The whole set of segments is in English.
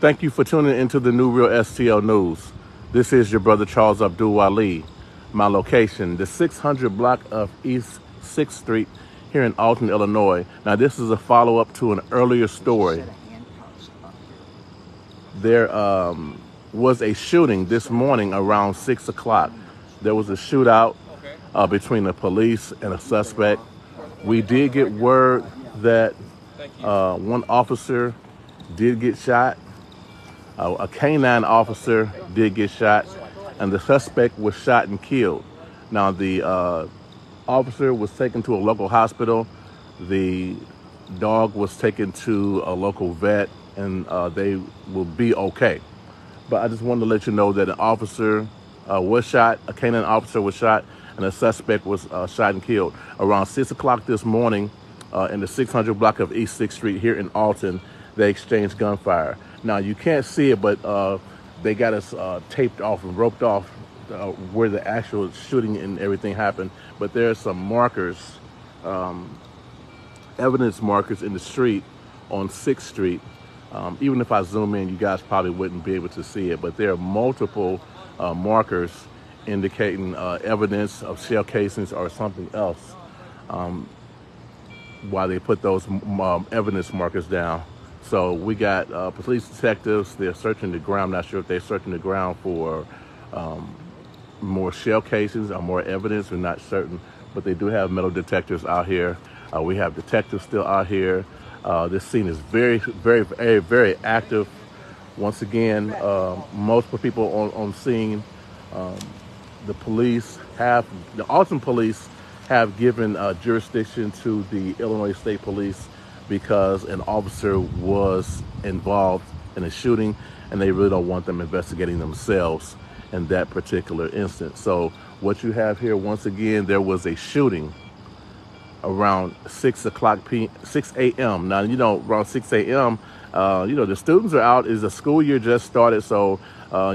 Thank you for tuning into the New Real STL News. This is your brother Charles Abdul Wali. My location, the 600 block of East 6th Street here in Alton, Illinois. Now, this is a follow-up to an earlier story. There was a shooting this morning around 6 o'clock. There was a shootout between the police and a suspect. We did get word that one officer did get shot. A canine officer did get shot, and the suspect was shot and killed. Now, the officer was taken to a local hospital. The dog was taken to a local vet, and they will be okay. But I just wanted to let you know that an officer was shot, a canine officer was shot, and a suspect was shot and killed. Around 6 o'clock this morning in the 600 block of East 6th Street here in Alton, they exchanged gunfire. Now, you can't see it, but they got us taped off and roped off where the actual shooting and everything happened. But there are some markers, evidence markers in the street on 6th Street. Even if I zoom in, you guys probably wouldn't be able to see it, but there are multiple markers indicating evidence of shell casings or something else while they put those evidence markers down. So we got police detectives. They're searching the ground. I'm not sure if they're searching the ground for more shell casings or more evidence. We're not certain, but they do have metal detectors out here. We have detectives still out here. This scene is very, very, very, very active. Once again, multiple people on scene. The Alton police have given jurisdiction to the Illinois State Police because an officer was involved in a shooting, and they really don't want them investigating themselves in that particular instance. So what you have here, once again, there was a shooting around 6 a.m. Now, around 6 a.m., the students are out. The school year just started, so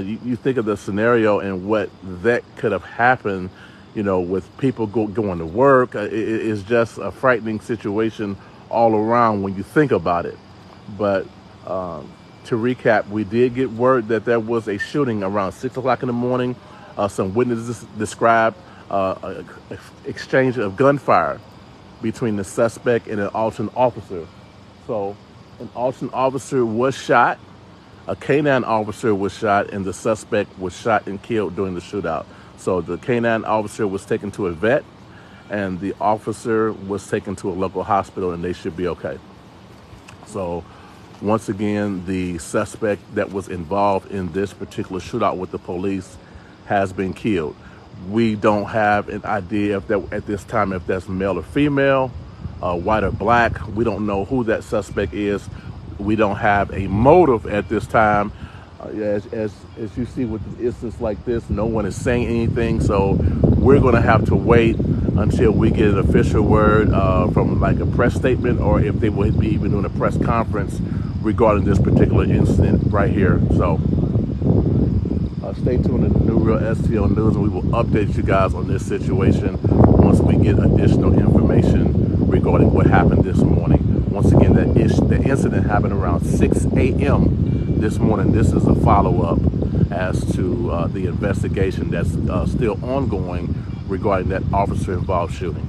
you think of the scenario and what that could have happened, with people going to work. It's just a frightening situation all around when you think about it. But to recap, we did get word that there was a shooting around 6 o'clock in the morning. Some witnesses described exchange of gunfire between the suspect and an Alton officer. So an Alton officer was shot, a canine officer was shot, and the suspect was shot and killed during the shootout. So the canine officer was taken to a vet, and the officer was taken to a local hospital, and they should be okay. So once again, the suspect that was involved in this particular shootout with the police has been killed. We don't have an idea at this time if that's male or female, white or black. We don't know who that suspect is. We don't have a motive at this time. As you see with an instance like this, no one is saying anything. So we're going to have to wait until we get an official word from like a press statement, or if they will be even doing a press conference regarding this particular incident right here. So stay tuned to the New Real STL News, and we will update you guys on this situation once we get additional information regarding what happened this morning. Once again, the incident happened around 6 a.m. this morning. This is a follow-up as to the investigation that's still ongoing regarding that officer-involved shooting.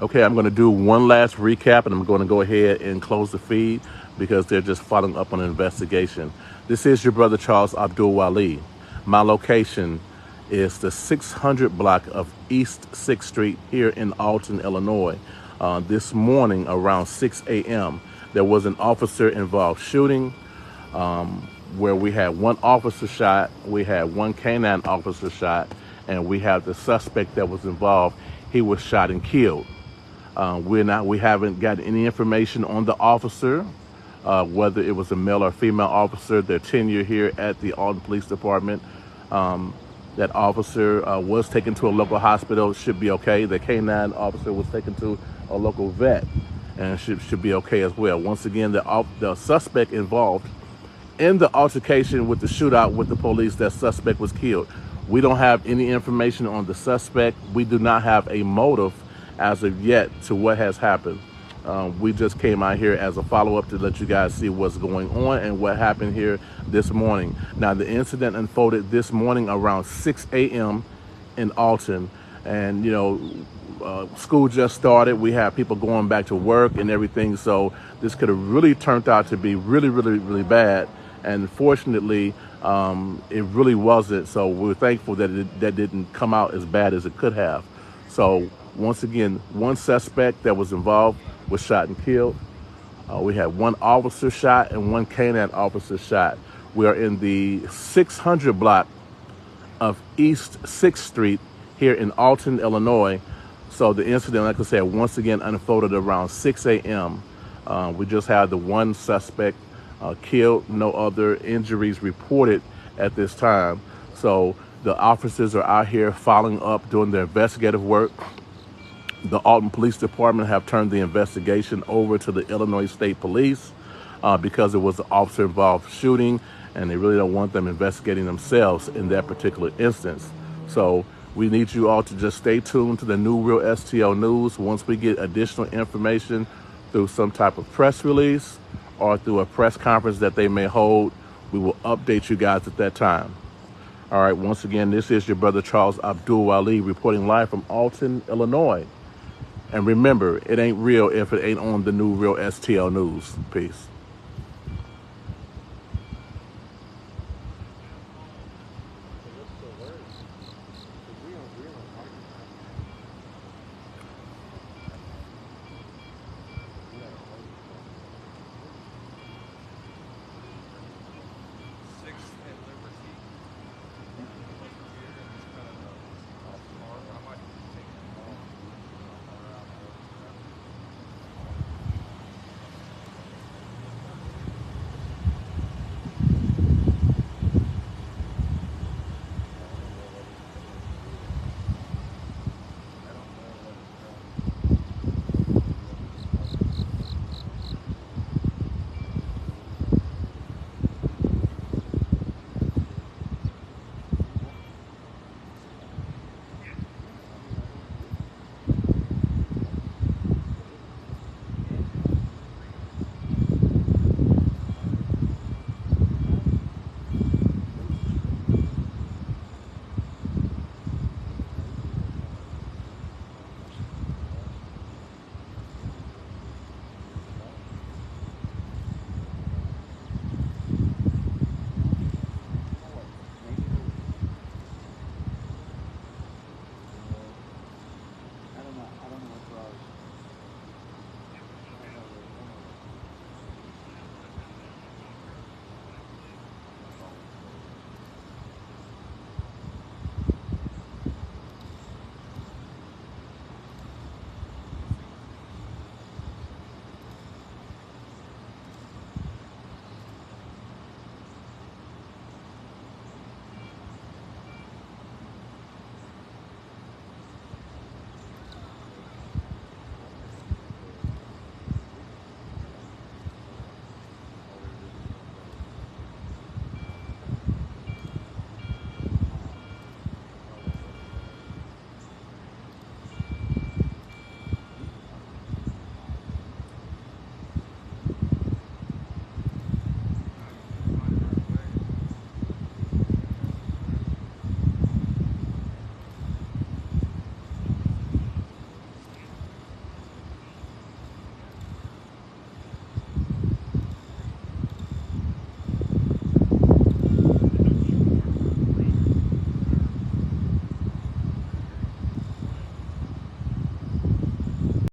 Okay, I'm going to do one last recap, and I'm going to go ahead and close the feed because they're just following up on an investigation. This is your brother Charles Abdul Wali. My location is the 600 block of East 6th Street here in Alton, Illinois. This morning around 6 a.m., there was an officer-involved shooting where we had one officer shot, we had one canine officer shot, and we have the suspect that was involved. He was shot and killed. We haven't got any information on the officer, whether it was a male or female officer, their tenure here at the Alton Police Department. That officer was taken to a local hospital, should be okay. The K-9 officer was taken to a local vet and should be okay as well. Once again, the suspect involved in the altercation with the shootout with the police, that suspect was killed. We don't have any information on the suspect. We do not have a motive as of yet to what has happened. We just came out here as a follow-up to let you guys see what's going on and what happened here this morning. Now, the incident unfolded this morning around 6 a.m. in Alton. And, you know, school just started. We have people going back to work and everything. So this could have really turned out to be really, really, really bad. And fortunately, it really wasn't. So we're thankful that that didn't come out as bad as it could have. So once again, one suspect that was involved was shot and killed. We had one officer shot and one K-9 officer shot. We are in the 600 block of East 6th Street here in Alton, Illinois. So the incident, like I said, once again unfolded around 6 a.m. We just had the one suspect killed, no other injuries reported at this time. So the officers are out here following up, doing their investigative work. The Alton Police Department have turned the investigation over to the Illinois State Police because it was an officer-involved shooting, and they really don't want them investigating themselves in that particular instance. So we need you all to just stay tuned to the New Real STL News. Once we get additional information through some type of press release or through a press conference that they may hold, we will update you guys at that time. All right, once again, this is your brother Charles Abdul Wali reporting live from Alton, Illinois. And remember, it ain't real if it ain't on the New Real STL News. Peace.